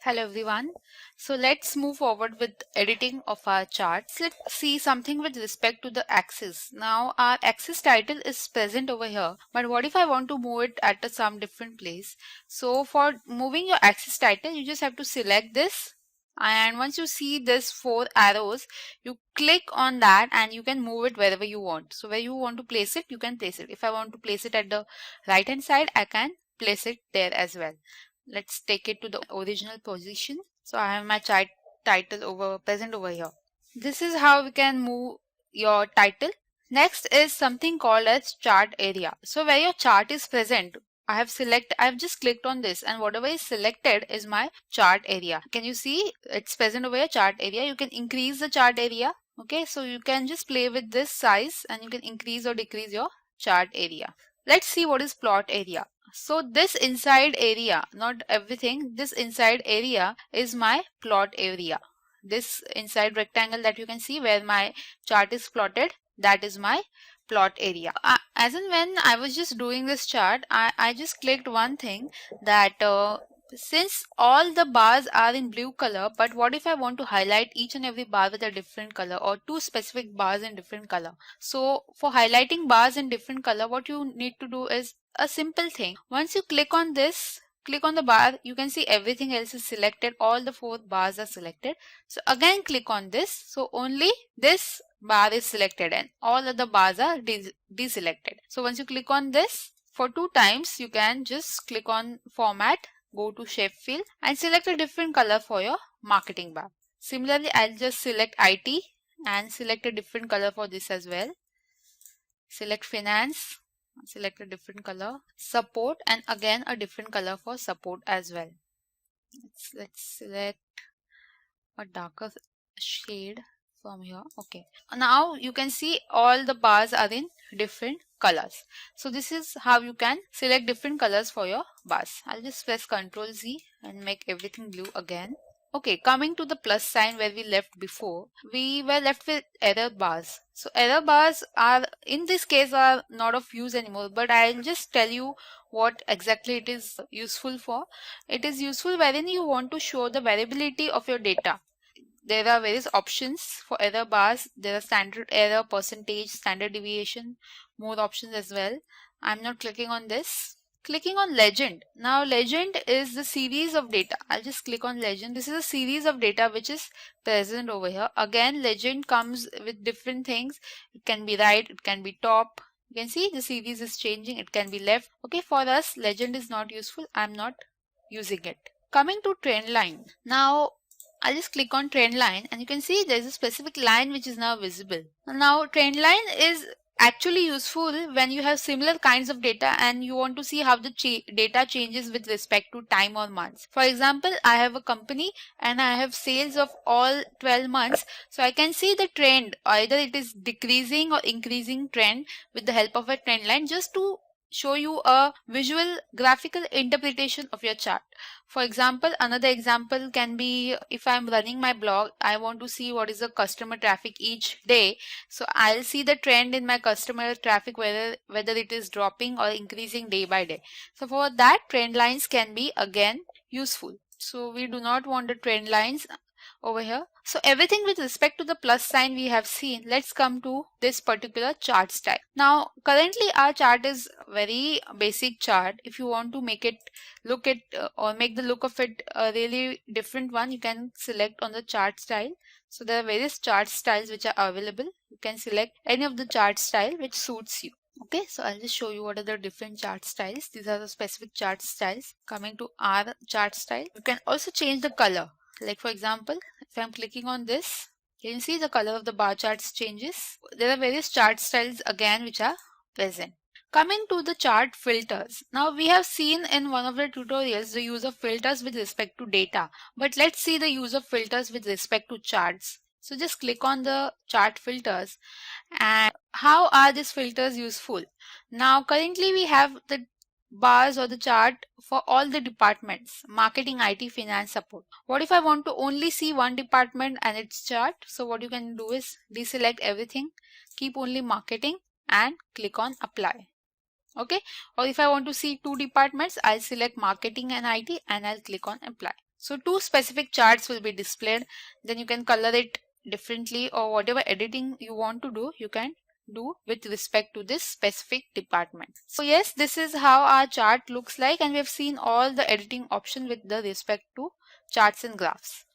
Hello everyone. So let's move forward with editing of our charts. Let's see something with respect to the axis. Now our axis title is present over here, but what if I want to move it at some different place? So for moving your axis title, you just have to select this, and once you see this 4 arrows, you click on that and you can move it wherever you want. So where you want to place it, you can place it. If I want to place it at the right hand side, I can place it there as well. Let's take it to the original position. So I have my chart title present over here. This is how we can move your title. Next is something called as chart area. So where your chart is present, I have just clicked on this, and whatever is selected is my chart area. Can you see it's present over here, chart area? You can increase the chart area. Okay, so you can just play with this size and you can increase or decrease your chart area. Let's see what is plot area. So this inside area, not everything, this inside area is my plot area. This inside rectangle that you can see where my chart is plotted, that is my plot area. As and when I was just doing this chart, I just clicked one thing that since all the bars are in blue color, but what if I want to highlight each and every bar with a different color or two specific bars in different color? So for highlighting bars in different color, what you need to do is a simple thing. Once you click on this, click on the bar, you can see everything else is selected. All the 4 bars are selected. So again click on this. So only this bar is selected and all other bars are deselected. So once you click on this, for 2 times you can just click on format, go to shape fill and select a different color for your marketing bar. Similarly, I'll just select IT and select a different color for this as well. Select finance, select a different color, support, and again a different color for support as well. Let's select a darker shade from here. Okay, now you can see all the bars are in different colors. So this is how you can select different colors for your bars. I'll just press Ctrl Z and make everything blue again. Okay, coming to the plus sign where we left before, we were left with error bars. So error bars are, in this case, are not of use anymore, but I'll just tell you what exactly it is useful for. It is useful wherein you want to show the variability of your data. There are various options for error bars. There are standard error, percentage, standard deviation, more options as well. I'm not clicking on this. Clicking on legend. Now legend is the series of data. I'll just click on legend. This is a series of data which is present over here. Again, legend comes with different things. It can be right, it can be top. You can see the series is changing. It can be left. Okay, for us, legend is not useful. I'm not using it. Coming to trend line. Now, I'll just click on trend line and you can see there's a specific line which is now visible. Now trend line is actually useful when you have similar kinds of data and you want to see how the data changes with respect to time or months. For example, I have a company and I have sales of all 12 months. So I can see the trend, either it is decreasing or increasing trend with the help of a trend line, just to show you a visual graphical interpretation of your chart. For example, another example can be if I'm running my blog, I want to see what is the customer traffic each day. So I'll see the trend in my customer traffic, whether it is dropping or increasing day by day. So for that, trend lines can be again useful. So we do not want the trend lines over here. So everything with respect to the plus sign we have seen. Let's come to this particular chart style. Now currently our chart is very basic chart. If you want to make it or make the look of it a really different one, you can select on the chart style. So there are various chart styles which are available. You can select any of the chart style which suits you. Okay, so I'll just show you what are the different chart styles. These are the specific chart styles. Coming to our chart style, you can also change the color. Like for example, if I'm clicking on this, you can see the color of the bar charts changes. There are various chart styles again which are present. Coming to the chart filters. Now we have seen in one of the tutorials the use of filters with respect to data. But let's see the use of filters with respect to charts. So just click on the chart filters. And how are these filters useful? Now currently we have the bars or the chart for all the departments: marketing, IT, finance, support. What if I want to only see one department and its chart? So what you can do is deselect everything, keep only marketing and click on apply. Okay, or if I want to see 2 departments, I'll select marketing and IT and I'll click on apply. So two specific charts will be displayed. Then you can color it differently, or whatever editing you want to do, you can do with respect to this specific department. So yes, this is how our chart looks like, and we have seen all the editing options with the respect to charts and graphs.